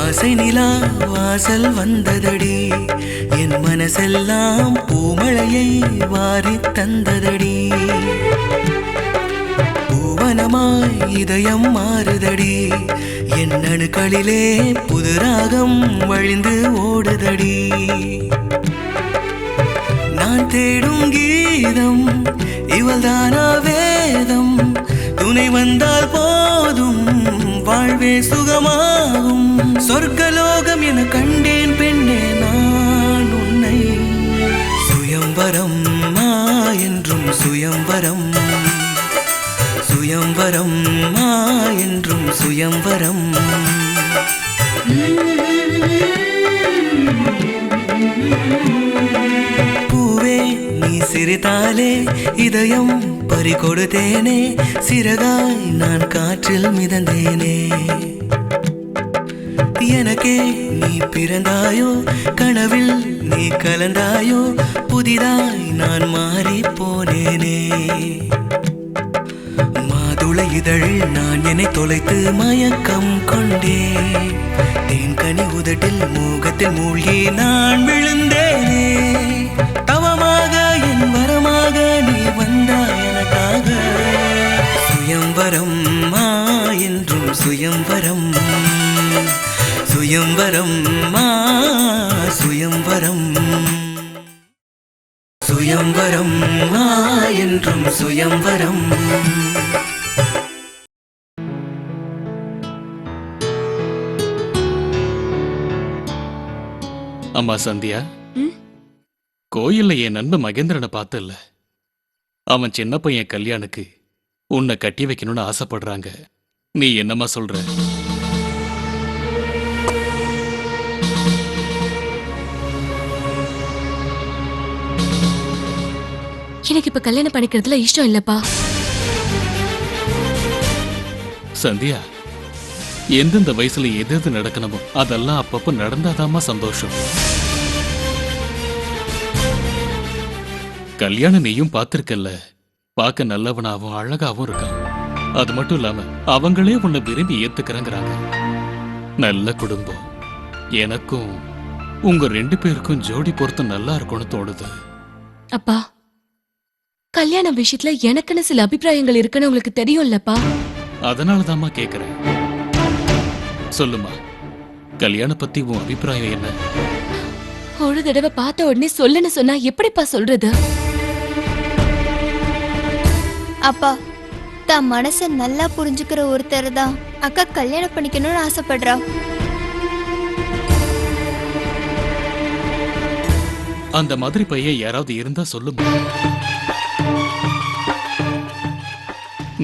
ஆசை நிலா வாசல் வந்ததடி, என் மனசெல்லாம் பூமழையை வாரி தந்ததடி. பூவனமாய் இதயம் மாறுதடி, என் அணுக்களிலே புது ராகம் வழிந்து ஓடுதடி. நான் தேடும் கீதம் இவள்தானா வேதம், துணை வந்தால் போதும் வாழ்வே சுகமாகும். சொர்க்கலோகம் என கண்டேன் பெண்ணே நான் உன்னை. சுயம்பரம் என்றும் சுயம்பரம், சுயம்பரம் என்றும் சுயம்பரம். பூவே நீ சிரித்தாலே இதயம் பறிகொடுத்தேனே, சிறகாய் நான் காற்றில் மிதந்தேனே. எனக்கே நீ பிறந்தாயோ, கனவில் நீ கலந்தாயோ, புதிதாய் நான் மாறி போனேனே. மாதுளை இதழில் நான் என்னை தொலைத்து மயக்கம் கொண்டே, தேன்கனி உதட்டில் மோகத்தில் மூழ்கி நான் விழுந்தேனே. தவமாக என் வரமாக நீ வந்தாய் எனக்காக. சுயம்பரம் என்றும் சுயம்பரம், சுயம்பரம் சுயம்பரம், சுயம்பரம் என்றும் சுயம்பரம். அம்மா சந்தியா, கோயில்ல என் நண்பன் மகேந்திரனை பார்த்தல்ல, அவன் சின்ன பையன் கல்யாணுக்கு உன்னை கட்டி வைக்கணும்னு ஆசைப்படுறாங்க. நீ என்னம்மா சொல்ற? எனக்கு இப்ப கல்யாணம் பண்ணிக்கிறதுல இஷ்டம் இல்லப்பா. சந்தியா, எந்தெந்த வயசுல எது எது நடக்கணுமோ அதெல்லாம் அப்பப்ப நடந்தாதாமா சந்தோஷம். கல்யாணம் நீயும் பார்த்திருக்கல்ல, பார்க்க நல்லவனாவும் அழகாவும் இருக்கான். அது மட்டும் இல்லாம அவங்களே உன்னை விரும்பி ஏத்துக்கிறேங்கிறாங்க. நல்ல குடும்பம். எனக்கும் உங்க 2 பேருக்கும் ஜோடி பொறுத்து நல்லா இருக்கும்னு தோணுது. அப்பா, கல்யாண விஷயத்துல எனக்குன்னு சில அபிப்பிராயங்கள் இருக்குன்னு உங்களுக்கு தெரியும்லப்பா. அதனாலதாம்மா கேக்குறேன். சொல்லுமா, கல்யாண பத்தி உன் அபிப்பிராயம் என்ன? ஒரு தடவை பார்த்த உடனே சொல்லுன்னு சொன்னா எப்படிப்பா சொல்றது? அப்பா, தான் மனச நல்லா புரிஞ்சுக்கிற ஒருத்தர் தான் அக்கா கல்யாணம் பண்ணிக்கணும்னு ஆசைப்படுறா. அந்த மாதிரி பையன் யாராவது இருந்தா சொல்லுமா.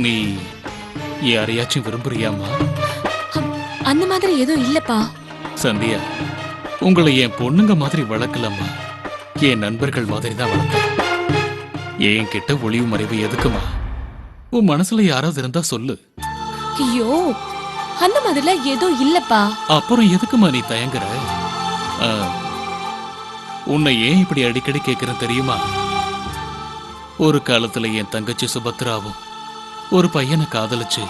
நீ யாரையாச்சும் விரும்புறியாமா? அந்த மாதிரி எதுவும் இல்லப்பா. சந்தியா, உங்களை என் பொண்ணுங்க மாதிரி வளர்க்கலம்மா, என் நண்பர்கள் மாதிரி தான் வளர்க்க. என் கிட்ட ஒளிவு மறைவு எதுக்குமா? உன் மனசுல யாராவது இருந்தா சொல்லு. ஐயோ, அந்த மாதிரிலாம் எதுவும் இல்லப்பா. அப்புறம் எதுக்குமா நீ தயங்குற? உன்னை ஏன் இப்படி அடிக்கடி கேட்கிறேன் தெரியுமா? ஒரு காலத்துல என் தங்கச்சி சுபத்ராவும் ஒரு பையனை காதலிச்சு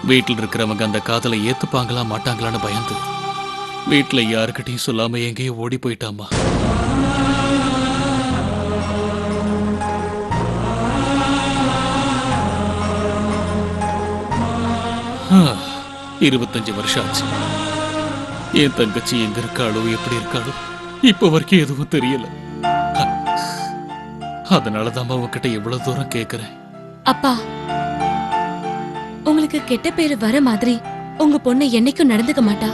வீட்டில் இருக்கிறவங்க அந்த காதலை ஏத்துப்பாங்களா மாட்டாங்களான்னு பயந்து வீட்டுல யாருக்கிட்டையும் சொல்லாம எங்கேயோ ஓடி போயிட்டாமா. 25 வருஷம் ஆச்சு. என் தங்கச்சி எங்க இருக்காளோ எப்படி இருக்காளோ இப்ப வரைக்கும் எதுவும் தெரியல. அதனாலதான் உங்ககிட்ட எவ்வளவு தூரம் கேக்குறேன். அப்பா, உங்களுக்கு கெட்ட பேரு வர மாதிரி உங்க பொண்ணு என்னைக்கும் நடந்துக்க மாட்டா.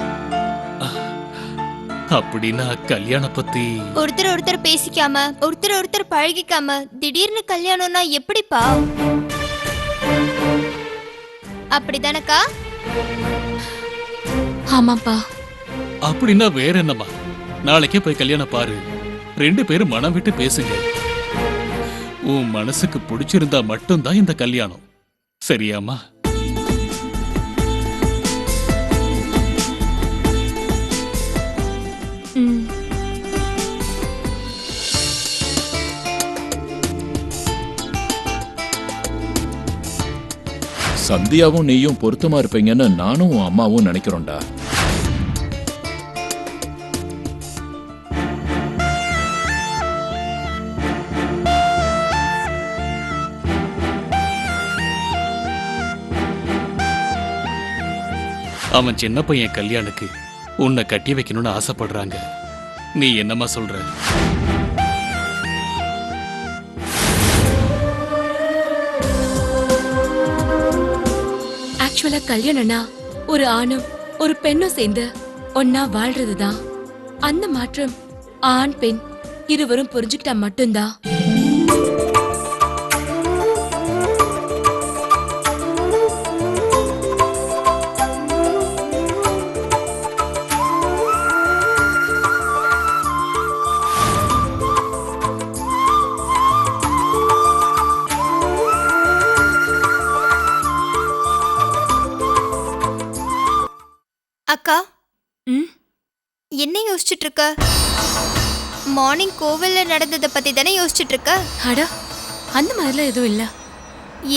அப்படின்னா கல்யாணம் பத்தி ஒருத்தர் பேசிக்காம ஒருத்தர் பழகிக்காம திடீர்னு கல்யாணம்னா எப்படிப்பா? அப்படிதானக்கா? ஆமாப்பா. அப்படின்னா வேற என்னமா, நாளைக்கே போய் கல்யாணம் பாரு. 2 பேரும் மனம் விட்டு பேசுங்க. உன் மனசுக்கு பிடிச்சிருந்தா மட்டும்தான் இந்த கல்யாணம். சரியாமா? சந்தியாவும் நீயும் பொருத்தமா இருப்பீங்கன்னு நானும் அம்மாவும் நினைக்கிறோம்டா. அவன் சின்ன பையன் கல்யாணுக்கு உன்னை கட்டி வைக்கணும்னு ஆசைப்படுறாங்க. நீ என்னம்மா சொல்ற? ஆக்சுவலா கல்யாணம்னா ஒரு ஆணும் ஒரு பெண்ணும் சேர்ந்து ஒன்னா வாழ்றதுதான். அந்த மாற்றம் ஆண் பெண் இருவரும் புரிஞ்சுக்கிட்டா மட்டும்தான். அக்கா, ம் என்ன யோசிச்சுட்டு இருக்க? மார்னிங் கோவில்ல நடந்ததை பத்தி தானே யோசிச்சுட்டு இருக்க? அட, அந்த மாதிரிலாம் எதுவும் இல்ல.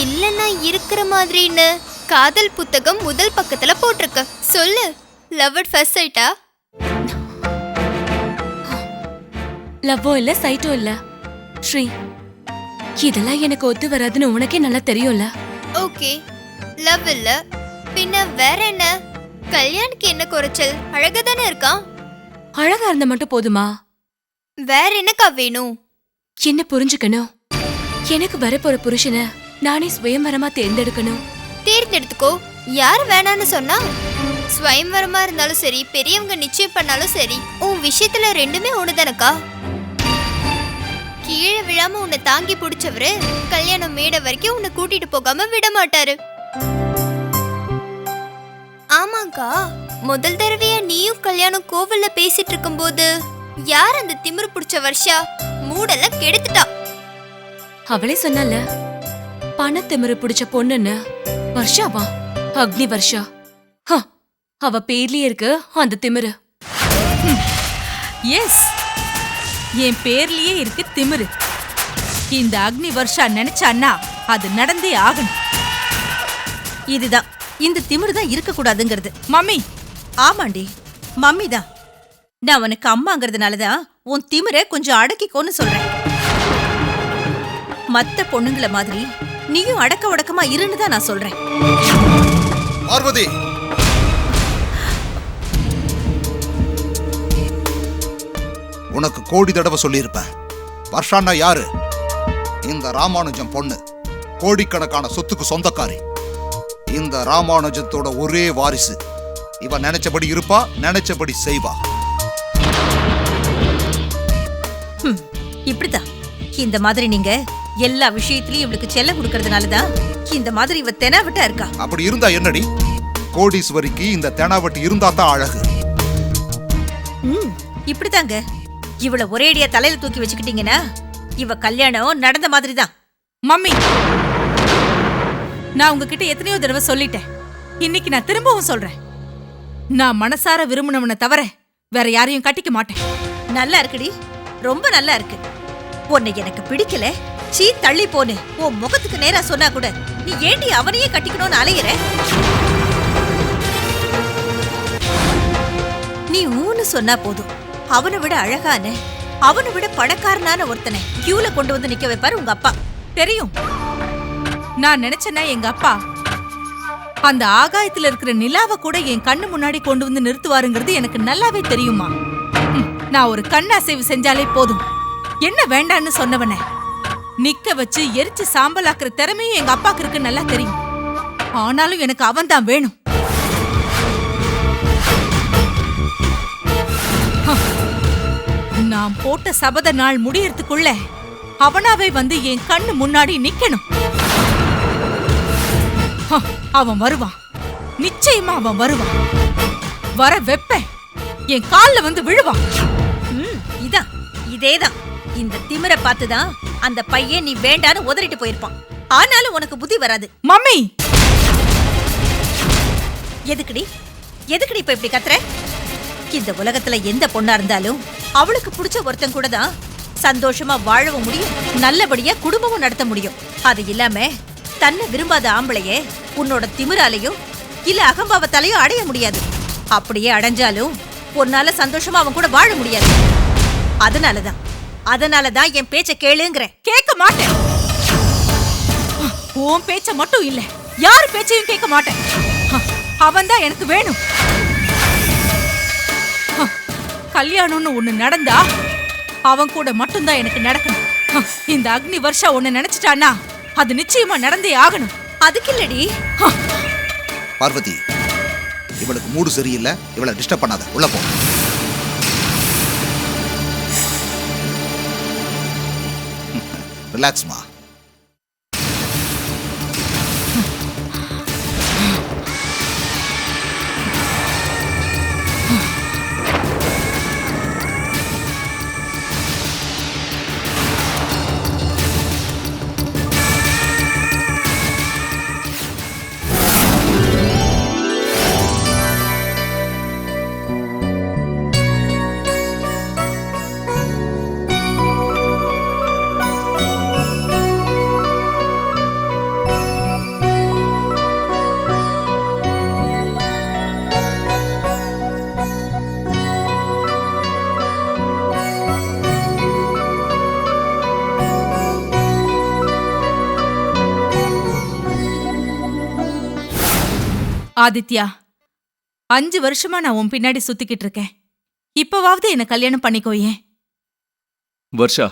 இல்லன்னா இருக்கிற மாதிரின்னு காதல் புத்தகம் முதல் பக்கத்துல போட்டிருக்க. சொல்லு, லவ் அட் ஃபர்ஸ்ட் சைட்டா? லவ்வோ இல்ல சைட்டோ இல்ல. ஸ்ரீ, இதெல்லாம் எனக்கு ஒத்து வராதுன்னு உனக்கே நல்லா தெரியும்ல. ஓகே, லவ் இல்ல, பின்ன வேற என்ன? கல்யாணுக்கு என்ன குறைச்சல்? அழகா தானே இருக்கான். அழகா இருந்தா மட்டும் போதுமா? வேற என்னக்கா வேணும்? என்ன புரிஞ்சுக்கணும்? எனக்கு வரப்போற புருஷனை நானே சுயம்பரமா தேர்ந்தெடுக்கணும். தேர்ந்தெடுத்துக்கோ. யாரு வேணான்னு சொன்னா? ஸ்வயம்வரமா இருந்தாலும் சரி, பெரியவங்க நிச்சயம் பண்ணாலும் சரி, உன் விஷயத்துல ரெண்டுமே ஒண்ணுதானக்கா. கீழே விழாம உன்னை தாங்கி பிடிச்சவரு கல்யாணம் மேடை வரைக்கும் உன்னை கூட்டிட்டு போகாம விட மாட்டாரு. ஆமாக்கா, முதல் தடவையா நீயும் கல்யாணம் கோவில்ல பேசிட்டு இருக்கும் போது யார் அந்த திமிரு பிடிச்ச வர்ஷா மூடெல்லாம் கெடுத்துட்டா. அவளே சொன்னால பணத்திமிரு பிடிச்ச பொண்ணுன்னு. வர்ஷாவா? அக்னி வர்ஷா. அவ பேர்லயே இருக்கு அந்த திமிரு. எஸ், என் பேர்லயே இருக்கு திமிரு. இந்த அக்னி வர்ஷா நினைச்சான்னா அது நடந்தே ஆகணும். இதுதான் இந்த திமிரு தான் இருக்க கூடாதுங்கிறது. மம்மி, ஆமாண்டி, மம்மி தான். நான் உனக்கு அம்மாங்கிறதுனாலதான் உன் திமிரை கொஞ்சம் அடக்கிக்கோன்னு சொல்றேன். மத்த பொண்ணுங்கள மாதிரி நீயும் அடக்க உடக்கமா இருன்னு தான் நான் சொல்றேன். பார்வதி, உனக்கு கோடி தடவை சொல்லியிருப்பேன். வர்ஷான்னா யாரு? இந்த ராமானுஜம் பொண்ணு, கோடிக்கணக்கான சொத்துக்கு சொந்தக்காரி. இந்த ராமானுஜத்தோட ஒரே வாரிசு. இவ நினைச்சபடி இருப்பா, நினைச்சபடி செய்வா. இப்படிதான் இந்த மாதிரி நீங்க எல்லா விஷயத்திலயும் இவளுக்கு செல்ல கொடுக்கறதுனாலதான் இந்த மாதிரி இவ தெனாவட்டா இருக்கா. அப்படி இருந்தா என்னடி? கோடீஸ்வரிக்கு இந்த தெனாவட்டி இருந்தா தான் அழகு. இப்படிதாங்க. இவள ஒரேடியா தலையில தூக்கி வச்சுக்கிட்டீங்கன்னா இவ கல்யாணம் நடந்த மாதிரி தான். மம்மி, நான் உங்ககிட்ட எத்தனையோ தடவை சொல்லிட்டேன். இன்னைக்கு நான் திரும்பவும் சொல்றேன். நான் மனசார விரும்பினவனை தவிர வேற யாரையும் கட்டிக்க மாட்டேன். நல்லா இருக்குடி, ரொம்ப நல்லா இருக்கு. உன்னை எனக்கு பிடிக்கல, சீ தள்ளி போனு உன் முகத்துக்கு நேரா சொன்னா கூட நீ ஏண்டி அவனையே கட்டிக்கணும்னு அலையிற? நீ ஊன்னு சொன்னா போதும், அவனை விட அழகான, அவனை விட பணக்காரனான ஒருத்தனை கியூல கொண்டு வந்து நிக்க வைப்பாரு உங்க அப்பா. தெரியும். நான் நினைச்சேன்னா எங்க அப்பா அந்த ஆகாயத்துல இருக்கிற நிலாவை கூட என் கண்ணு முன்னாடி கொண்டு வந்து நிறுத்துவாருங்கிறது எனக்கு நல்லாவே தெரியுமா. நான் ஒரு கண் அசைவு செஞ்சாலே போதும், என்ன வேண்டான்னு சொன்னவன நிக்க வச்சு எரிச்சு சாம்பலாக்குற திறமையும் எங்க அப்பாக்கு இருக்கு நல்லா தெரியும். ஆனாலும் எனக்கு அவன் தான் வேணும். நான் போட்ட சபத நாள் முடியறதுக்குள்ள அவனாவே வந்து என் கண்ணு முன்னாடி நிக்கணும். அவன் வருவான், நிச்சயமா அவன் வருவான். வர வெப்பேன், என் கால்ல வந்து விழுவான். இதான் இதேதான். இந்த திமிரை பார்த்துதான் அந்த பையன் நீ வேண்டான்னு உதறிட்டு போயிருப்பான். ஆனாலும் உனக்கு புத்தி வராது. மம்மி, எதுக்குடி எதுக்குடி இப்ப இப்படி கத்துற? இந்த உலகத்துல எந்த பொண்ணா இருந்தாலும் அவளுக்கு பிடிச்ச ஒருத்தன் கூட தான் சந்தோஷமா வாழவும் முடியும், நல்லபடியா குடும்பமும் நடத்த முடியும். அது இல்லாம தன்னை விரும்பாத ஆம்பளையே உன்னோட திமிராலையும் இல்ல அகம்பாவத்தாலையும் அடைய முடியாது. அப்படியே அடைஞ்சாலும் உன்னால சந்தோஷமா அவன் கூட வாழ முடியாது. அதனாலதான் என் பேச்ச கேளுங்கிற. கேட்க மாட்டேன். உன் பேச்ச மட்டும் இல்ல, யார் பேச்சையும் கேட்க மாட்டேன். அவன் தான் எனக்கு வேணும். கல்யாணம்னு ஒண்ணு நடந்தா அவன் கூட மட்டும்தான் எனக்கு நடக்கணும். இந்த அக்னி வர்ஷா ஒண்ணு நினைச்சிட்டானா அது நிச்சயமா நடந்தே ஆகணும். அதுக்கு இல்லடி. பார்வதி, இவளுக்கு மூடு சரியில்லை, இவளை டிஸ்டர்ப் பண்ணாத, உள்ள போ. ரிலாக்ஸ்மா. ஆதித்யா, 5 வருஷமா நான் உன் பின்னாடி சுத்திக்கிட்டு இருக்கேன். இப்பவாவது என்ன கல்யாணம் பண்ணிக்கோயேன். வர்ஷா,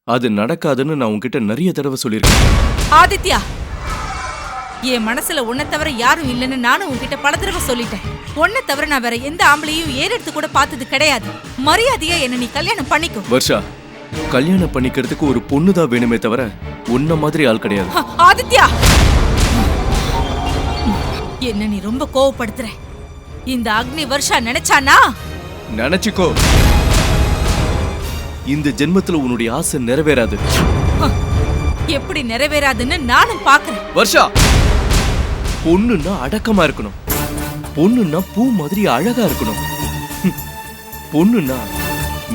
அது நடக்காதுன்னு நான் உன்கிட்ட நிறைய தடவை சொல்லியிருக்கேன். ஆதித்யா, என் மனசுல உன்னை தவிர யாரும் இல்லைன்னு நானும் உன்கிட்ட பல தடவை சொல்லிட்டேன். உன்னை தவிர நான் வேற எந்த ஆம்பளையும் ஏறெடுத்து கூட பார்த்தது கிடையாது. மரியாதையா என்ன நீ கல்யாணம் பண்ணிக்கோ. வர்ஷா, கல்யாணம் பண்ணிக்கிறதுக்கு ஒரு பொண்ணுதான் வேணுமே தவிர உன்ன மாதிரி ஆள் கிடையாது. ஆதித்யா, என்ன நீ ரொம்ப கோவப்படுத்துற. இந்த அக்னி வர்ஷா நினைச்சானா? நினைச்சுக்கோ, இந்த ஜென்மத்துல உன்னுடைய ஆசை நிறைவேறாது. எப்படி நிறைவேறாதுன்னு நானும் பாக்குறேன். வர்ஷா, பொண்ணுன்னா அடக்கமா இருக்கணும். பொண்ணுன்னா பூ மாதிரி அழகா இருக்கணும். பொண்ணுன்னா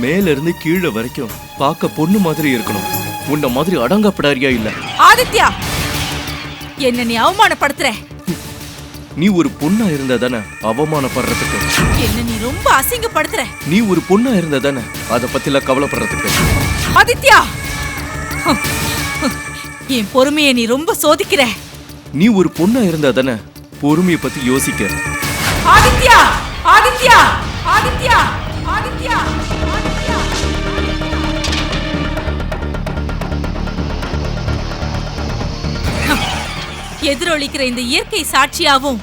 மேல இருந்து கீழே வரைக்கும் பார்க்க பொண்ணு மாதிரி இருக்கணும். உன்ன மாதிரி அடங்கப்படாரியா இல்ல. ஆதித்யா, என்ன நீ அவமானப்படுத்துற. நீ ஒரு பொண்ணா இருந்தா தானே அவமானப்படுறதுக்கு. என்ன நீ ரொம்ப அசிங்கப்படுத்துற. நீ ஒரு பொண்ணா இருந்தா தானே அத பத்தில கவலைப்படுறதுக்கு. ஆதித்யா, என் பொறுமையை நீ ரொம்ப சோதிக்கிற. நீ ஒரு பொண்ணா இருந்தா தானே பொறுமையை பத்தி யோசிக்க. ஆதித்யா, ஆதித்யா, ஆதித்யா, ஆதித்யா, ஆதித்யா. எதிரொலிக்கிற இந்த இயற்கை சாட்சியாவும்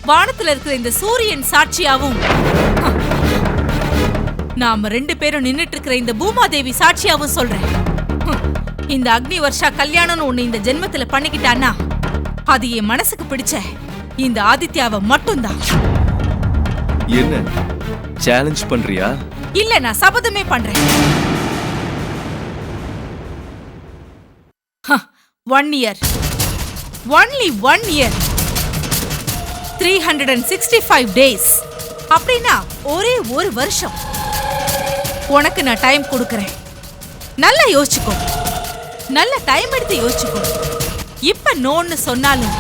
வானத்துல இருக்கிற இந்த சூரியன் சாட்சியாவும் நாம 2 பேரும் நின்னுட்டு இருக்கிற இந்த பூமாதேவி சாட்சியாவும் சொல்றேன். இந்த அக்னி வர்ஷா கல்யாணம்னு ஒண்ணு இந்த ஜென்மத்துல பண்ணிக்கிட்டான்னா அது என் மனசுக்கு பிடிச்ச இந்த ஆதித்யாவை மட்டும்தான். என்ன சேலஞ்ச் பண்றியா? இல்ல, நான் சபதமே பண்றேன். 1 year, only 1 year, 365 days. அப்படின்னா ஒரே ஒரு வருஷம் உனக்கு நான் டைம் கொடுக்கறேன். நல்லா யோசிச்சுக்கோ, நல்ல டைம் எடுத்து யோசிச்சுக்கோ. இப்ப நோன்னு சொன்னாலும்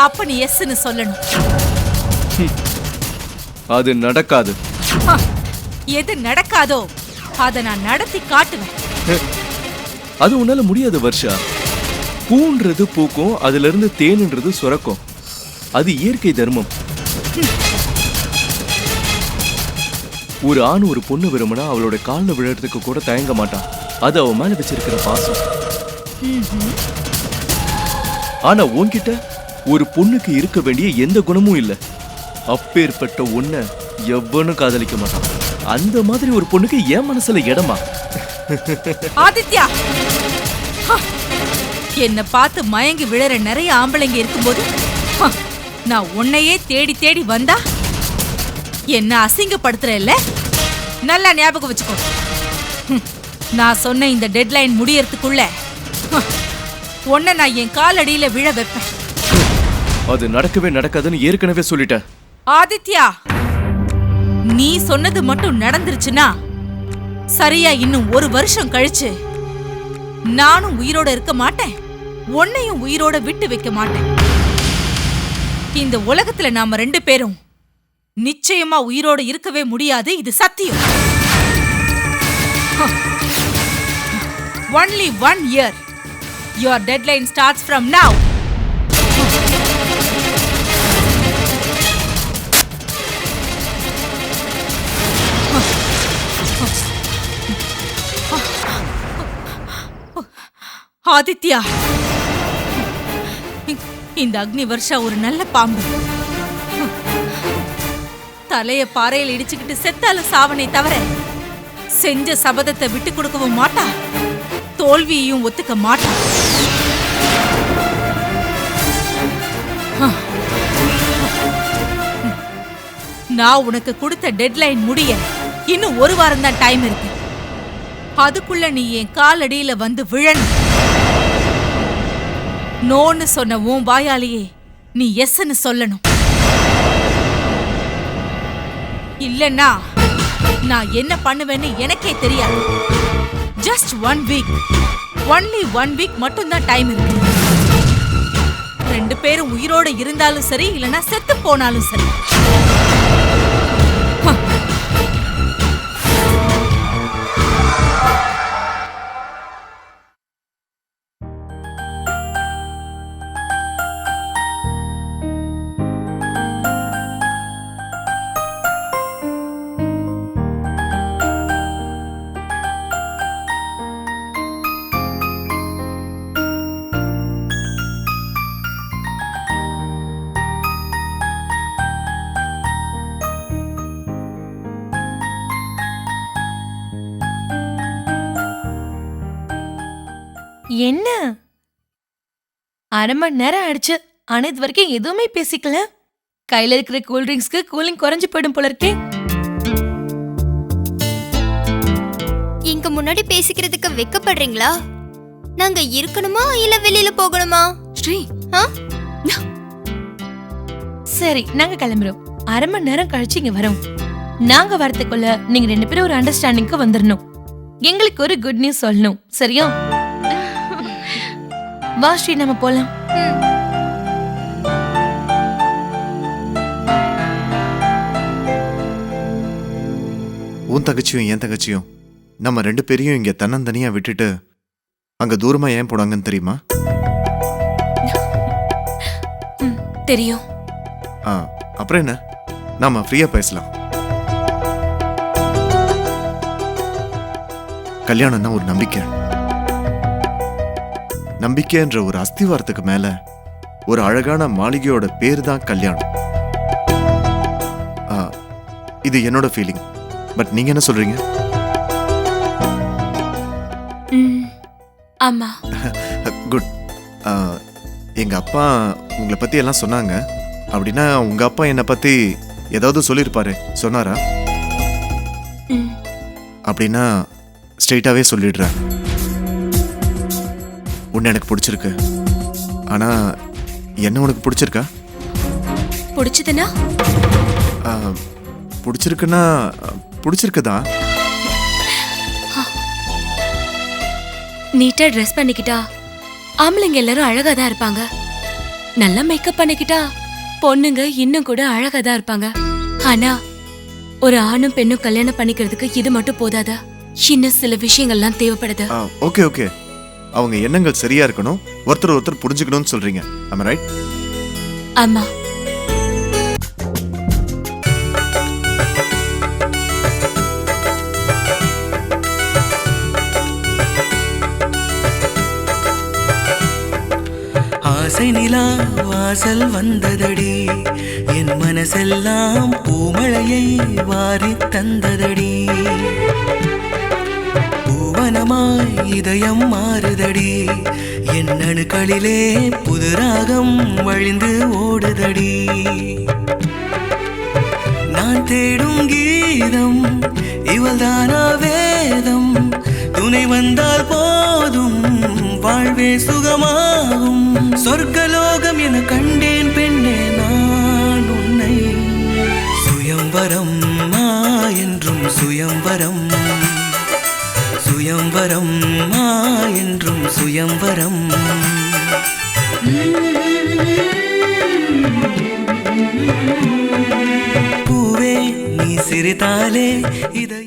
அப்ப நீ எஸ்ன்னு சொல்லணும். அது நடக்காது. எது நடக்காதோ அதை நான் நடத்தி காட்டுவேன். அது உன்னால முடியாது வர்ஷா. பூன்றது பூக்கும், அதுல இருந்து தேன்ன்றது சுரக்கும். அது இயற்கை தர்மம். ஒரு ஆண் ஒரு பொண்ணு விரும்பினா அவளோட கால்ல விழுறதுக்கு கூட தயங்க மாட்டான். அது அவ மேல வச்சிருக்கிற பாசம். ஆனா உன்கிட்ட ஒரு பொண்ணுக்கு இருக்க வேண்டிய எந்த குணமும் இல்ல. அப்பேற்பட்ட ஒன்ன எவனும் காதலிக்க மாட்டான். அந்த மாதிரி ஒரு பொண்ணுக்கு என் மனசுல இடமா? ஆதித்யா, என்ன பார்த்து மயங்கி விழற நிறைய ஆம்பளைங்க இருக்கும்போது நான் உன்னையே தேடி தேடி வந்தா என்ன அசிங்கப்படுத்துற இல்ல? நல்லா ஞாபகம் வச்சுக்கோ. நான் சொன்ன இந்த டெட்லைன் முடியறதுக்குள்ள உன்னை நான் என் காலடியில விழ வைப்பேன். அது நடக்கவே நடக்காதுன்னு ஏற்கனவே சொல்லிட்டேன். ஆதித்யா, நீ சொன்னது மட்டும் நடந்துருச்சுன்னா சரியா இன்னும் 1 வருஷம் கழிச்சு நானும் உயிரோட இருக்க மாட்டேன், உன்னையும் உயிரோட விட்டு வைக்க மாட்டேன். இந்த உலகத்துல நாம 2 பேரும் நிச்சயமா உயிரோட இருக்கவே முடியாது. இது சத்தியம். Only 1 year. Your deadline starts from now. Aditya, இந்த அக்னி வர்ஷா ஒரு நல்ல பாம்பு. தலைய பாறையில் இடிச்சுக்கிட்டு செத்தால சாவனை தவிர செஞ்ச சபதத்தை விட்டு கொடுக்கவும் மாட்டா, தோல்வியையும் ஒத்துக்க மாட்டா. நான் உனக்கு கொடுத்த டெட்லைன் முடிய இன்னும் ஒரு வாரம் தான் டைம் இருக்கு. அதுக்குள்ள நீ என் காலடியில வந்து விழணும். நோன்னு சொன்ன உன் வாயாலேயே நீ எஸ்ன்னு சொல்லணும். இல்லன்னா நான் என்ன பண்ணுவேன்னு எனக்கே தெரியாது. ஜஸ்ட் 1 வீக், ஒன்லி 1 வீக் மட்டும்தான் டைம் இருக்கு. 2 பேரும் உயிரோட இருந்தாலும் சரி, இல்லனா செத்து போனாலும் சரி. என்ன 1/2 மணி நேரம் ஆயிடுச்சு, ஆனா இது வரைக்கும் எதுவுமே பேசிக்கல. கையில இருக்கிற கூல்ட்ரிங்க்ஸ்க்கு கூலிங் குறைஞ்சு போயிடும் போல இருக்கே. இங்க முன்னாடி பேசிக்கிறதுக்கு வெக்கப்படுறீங்களா? நாங்க இருக்கணுமா இல்ல வெளியில போகணுமா? ஸ்ரீ, ஆ? சரி நாங்க கிளம்புறோம். 1/2 மணி நேரம் கழிச்சு இங்க வரோம். நாங்க வரதுக்குள்ள நீங்க 2 பேரும் ஒரு அண்டர்ஸ்டாண்டிங்க்கு வந்துடணும். எங்களுக்கு ஒரு குட் நியூஸ் சொல்லணும், சரியா? வா ஸ்ரீ, நம்ம போலாம். உன் தங்கச்சியும் என் தங்கச்சியும் நம்ம 2 பேரையும் இங்க தன்னந்தனியா விட்டுட்டு அங்க தூரமா ஏன் போனாங்கன்னு தெரியுமா? தெரியும். அப்புறம் என்ன, நாம ஃப்ரீயா பேசலாம். கல்யாணம்னா ஒரு நம்பிக்கை. நம்பிக்கைன்ற ஒரு அஸ்திவாரத்துக்கு மேல ஒரு அழகான மாளிகையோட பேரு தான் கல்யாணம். இது என்னோட ஃபீலிங். பட் நீங்க என்ன சொல்றீங்க? ஆமா. குட். எங்க அப்பா உங்களை பத்தி எல்லாம் சொன்னாங்க. அப்படின்னா உங்க அப்பா என்னை பத்தி ஏதாவது சொல்லியிருப்பாரு, சொன்னாரா? அப்படின்னா ஸ்ட்ரெயிட்டாவே சொல்லிடுறேன். உன்னை எனக்கு பிடிச்சிருக்கு. ஆனா என்ன உனக்கு பிடிச்சிருக்கா? பிடிச்சதுன்னா பிடிச்சிருக்குன்னா பிடிச்சிருக்குதான். நீட்டா ட்ரெஸ் பண்ணிக்கிட்டா ஆம்பளைங்க எல்லாரும் அழகா தான் இருப்பாங்க. நல்லா மேக்கப் பண்ணிக்கிட்டா பொண்ணுங்க இன்னும் கூட அழகா தான் இருப்பாங்க. ஆனா ஒரு ஆணும் பெண்ணும் கல்யாணம் பண்ணிக்கிறதுக்கு இது மட்டும் போதாதா? இன்னும் சில விஷயங்கள்லாம் தேவைப்படுது. ஓகே ஓகே, அவங்க எண்ணங்கள் சரியா இருக்கணும், ஒருத்தர் புரிஞ்சுக்கணும்னு சொல்றீங்க. am I right? ஆமா. ஆசை நிலா வாசல் வந்ததடி, என் மனசெல்லாம் பூமழையை வாரி தந்ததடி. பூவனமாய் இதயம் மாறுதடி, என் அணுக்களிலே புது ராகம் வழிந்து ஓடுதடி. நான் தேடும் கீதம் இவள்தானா வேதம், துணை வந்தால் போதும் வாழ்வே சுகமாகும். சொர்க்கலோகம் என கண்டேன் பெண்ணே நான் உன்னை. சுயம்பரம் என்றும் சுயம்பரம், சுயம்பரம் என்றும் சுயம்பரம். பூவே நீ சிரித்தாலே இதை